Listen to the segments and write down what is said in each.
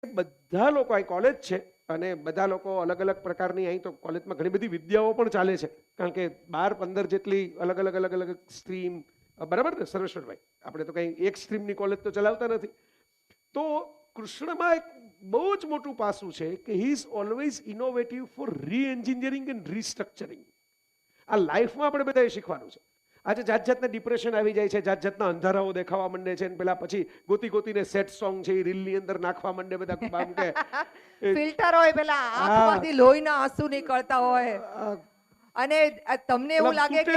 બધા લોકો અહીં કોલેજ છે અને બધા લોકો અલગ અલગ પ્રકારની અહીં તો કોલેજમાં ઘણી બધી વિદ્યાઓ પણ ચાલે છે, કારણ કે 12-15 જેટલી અલગ અલગ સ્ટ્રીમ, બરાબર ને સર્વેશ્વરભાઈ? આપણે તો કંઈ એક સ્ટ્રીમની કોલેજ તો ચલાવતા નથી. તો કૃષ્ણમાં એક બહુ જ મોટું પાસું છે કે he is always innovative for reengineering and restructuring. આ લાઈફમાં આપણે બધાએ શીખવાનું છે. આજે જાત જાતના ડિપ્રેશન આવી જાય છે, જાત જાતના અંધારાઓ દેખાવા માંડે છે, પેલા પછી ગોતીને સેટ સોંગ છે એ રીલની અંદર નાખવા માંડે બધા, આમ કે ફિલ્ટર હોય, પેલા આંખમાંથી લોહીના આંસુ નીકળતા હોય અને તમને એવું લાગે કે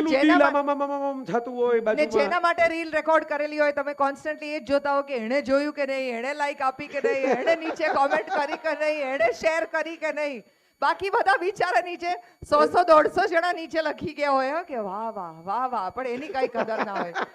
થતું હોય ને જેના માટે રીલ રેકોર્ડ કરેલી હોય, તમે કોન્સ્ટન્ટલી એ જ જોતા હો કે એણે જોયું કે નહીં, એણે લાઈક આપી કે નહીં, એણે નીચે કોમેન્ટ કરી કે નહીં, એણે શેર કરી કે નહીં. બાકી બધા બિચારા નીચે 100-150 જણા નીચે લખી ગયા હોય કે વાહ વાહ વાહ વાહ, પણ એની કઈ કદર ના હોય.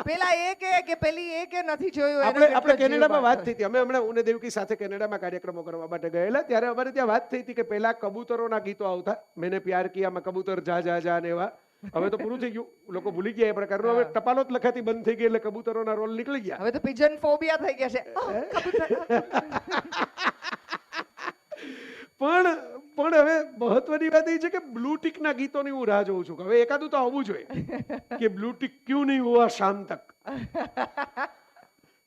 પેલા એ કે પેલી એ કે નથી જોયું. આપણે કેનેડામાં વાત થઈ હતી, અમે હમણાં ઉને દેવકી સાથે કેનેડામાં કાર્યક્રમો કરવા માટે ગયેલા, ત્યારે અમારે ત્યાં વાત થઈ હતી કે પેલા કબૂતરોના ગીતો આવતા, મેને પ્યાર કિયામાં કબૂતર જા જા જા ને એવા. હવે તો પૂરું થઈ ગયું, લોકો ભૂલી ગયા એ પ્રકારનું. હવે ટપાલો જ લખાતી બંધ થઈ ગઈ એટલે કબૂતરોના રોલ નીકળી ગયા. હવે તો પિજન ફોબિયા થઈ ગયા છે. પણ હવે મહત્વની વાત એ છે કે બ્લુ ટિક ના ગીતોની હું રાહ જોઉં છું. હવે એકાદું તો આવવું જોઈએ કે બ્લુ ટિક ક્યું નહીં હુઆ શામ તક,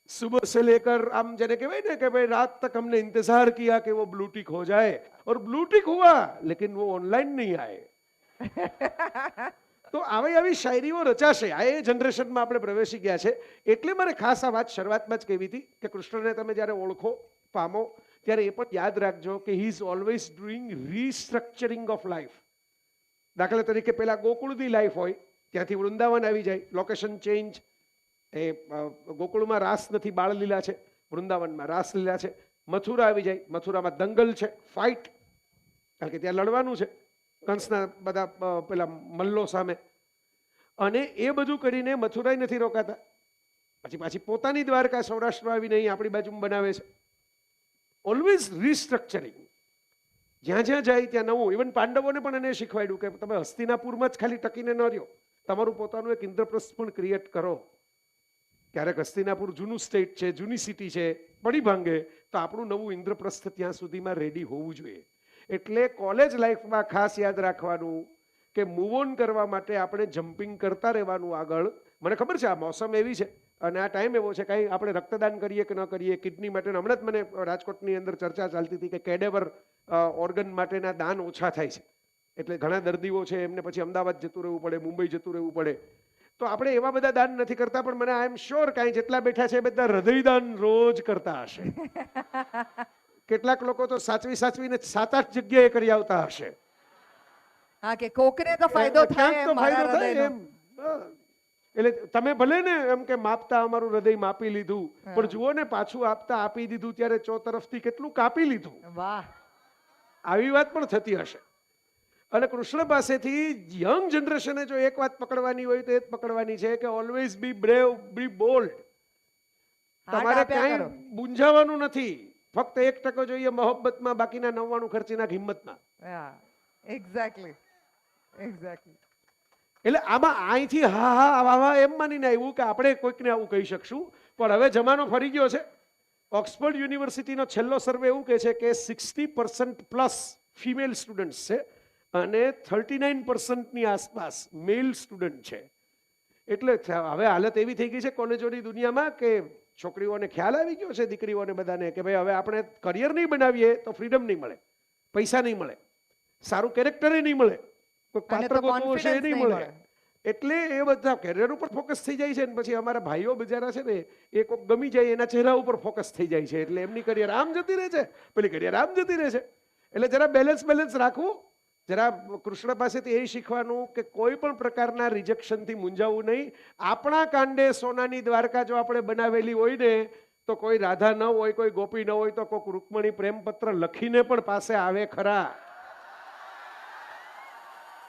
સુબહ से लेकर, આમ જેને કહેવાય ને કે ભાઈ રાત તક हमने इंतजार किया कि वो ब्लू टिक हो जाए और ब्लू टिक हुआ लेकिन वो ऑनलाइन नहीं आए. તો આવી શાયરીઓ રચાશે. આ એ જનરેશનમાં આપણે પ્રવેશી ગયા છે. એટલે મારે ખાસ આ વાત શરૂઆતમાં જ કહેવી હતી કે કૃષ્ણને તમે જ્યારે ઓળખો, પામો, ત્યારે એ પણ યાદ રાખજો કે he is always doing restructuring of life. દાખલા તરીકે પેલા ગોકુળની લાઈફ હોય, ત્યાંથી વૃંદાવન આવી જાય, લોકેશન ચેન્જ. એ ગોકુળમાં રાસ નથી, બાળલીલા છે. વૃંદાવનમાં રાસલીલા છે. મથુરા આવી જાય, મથુરામાં દંગલ છે, ફાઇટ, કારણ કે ત્યાં લડવાનું છે કંસના બધા પેલા મલ્લો સામે. અને એ બધું કરીને મથુરાય નથી રોકાતા, પાછી પોતાની દ્વારકા સૌરાષ્ટ્રમાં આવીને અહીં આપણી બાજુ બનાવે છે. ઓલવેઝ રીસ્ટ્રક્ચરિંગ. જ્યાં જ્યાં જાય ત્યાં નવું. ઇવન પાંડવોને પણ એને શીખવાડ્યું કે તમે હસ્તિનાપુરમાં જ ખાલી ટકીને ન રહ્યો, તમારું પોતાનું એક ઇન્દ્રપ્રસ્થ પણ ક્રિએટ કરો. ક્યારેક હસ્તિનાપુર જૂનું સ્ટેટ છે, જૂની સિટી છે, પડી ભાંગે, તો આપણું નવું ઇન્દ્રપ્રસ્થ ત્યાં સુધીમાં રેડી હોવું જોઈએ. એટલે કોલેજ લાઈફમાં ખાસ યાદ રાખવાનું કે મૂવ ઓન કરવા માટે આપણે જમ્પિંગ કરતા રહેવાનું આગળ. મને ખબર છે આ મોસમ એવી છે અને આ ટાઈમ એવો છે, કાંઈ આપણે રક્તદાન કરીએ કે ન કરીએ કિડની માટે. હમણાં જ મને રાજકોટની અંદર ચર્ચા ચાલતી હતી કે કેડેવર ઓર્ગન માટેના દાન ઓછા થાય છે, એટલે ઘણા દર્દીઓ છે એમને પછી અમદાવાદ જતું રહેવું પડે, મુંબઈ જતું રહેવું પડે. તો આપણે એવા બધા દાન નથી કરતા, પણ મને આઈ એમ શ્યોર કાંઈ જેટલા બેઠા છે એ બધા હૃદયદાન રોજ કરતા હશે. કેટલાક લોકો તો સાચવીને 7-8 જગ્યાએ કરી આવતા હશે. હા, કે કોકને તો ફાયદો થાય એમ. એટલે તમે ભલે ને એમ કે માપતા અમારું હૃદય માપી લીધું, પણ જુઓ ને પાછું આપી દીધું ત્યારે તરફથી કેટલું કાપી લીધું. વાહ, આવી વાત પણ થતી હશે. અને કૃષ્ણ પાસેથી યંગ જનરેશને જો એક વાત પકડવાની હોય તો એ જ પકડવાની છે કે always be brave, be bold. તમારે ક્યાંય મૂંઝાવાનું નથી. ફક્ત 1% જોઈએ મોહબ્બતમાં, બાકીના 99 ખર્ચી નાખ હિંમતમાં. એક્ઝેક્ટલી. એટલે આમાં અહીંથી હા એમ માનીને આવ્યું કે આપણે કોઈકને આવું કહી શકશું, પણ હવે જમાનો ફરી ગયો છે. ઓક્સફર્ડ યુનિવર્સિટીનો છેલ્લો સર્વે એવું કહે છે કે 60% પ્લસ ફિમેલ સ્ટુડન્ટ્સ છે અને 39%ની આસપાસ મેલ સ્ટુડન્ટ છે. એટલે હવે હાલત એવી થઈ ગઈ છે કોલેજોની દુનિયામાં કે છોકરીઓને ખ્યાલ આવી ગયો છે, દીકરીઓને બધાને, કે ભાઈ હવે આપણે કરિયર નહીં બનાવીએ તો ફ્રીડમ નહીં મળે, પૈસા નહીં મળે, સારું કેરેક્ટર નહીં મળે, કોઈ પાત્ર ગોતવું હશે એ નહીં મળે. એટલે એ બધા કેરિયર ઉપર ફોકસ થઈ જાય છે. ને પછી અમારા ભાઈઓ બિચારા છે ને, એ કોઈક ગમી જાય એના ચહેરા ઉપર ફોકસ થઈ જાય છે, એટલે એમની કરિયર આમ જતી રહે છે, પેલી કરિયર આમ જતી રહે છે. એટલે જરા બેલેન્સ રાખવું. જરા કૃષ્ણ પાસેથી એ શીખવાનું કે કોઈ પણ પ્રકારના રિજેક્શનથી મૂંઝાવું નહીં. આપણા કાંડે સોનાની દ્વારકા જો આપણે બનાવેલી હોય ને, તો કોઈ રાધા ન હોય, કોઈ ગોપી ન હોય, તો કોઈક રૂકમણી પ્રેમપત્ર લખીને પણ પાસે આવે ખરા.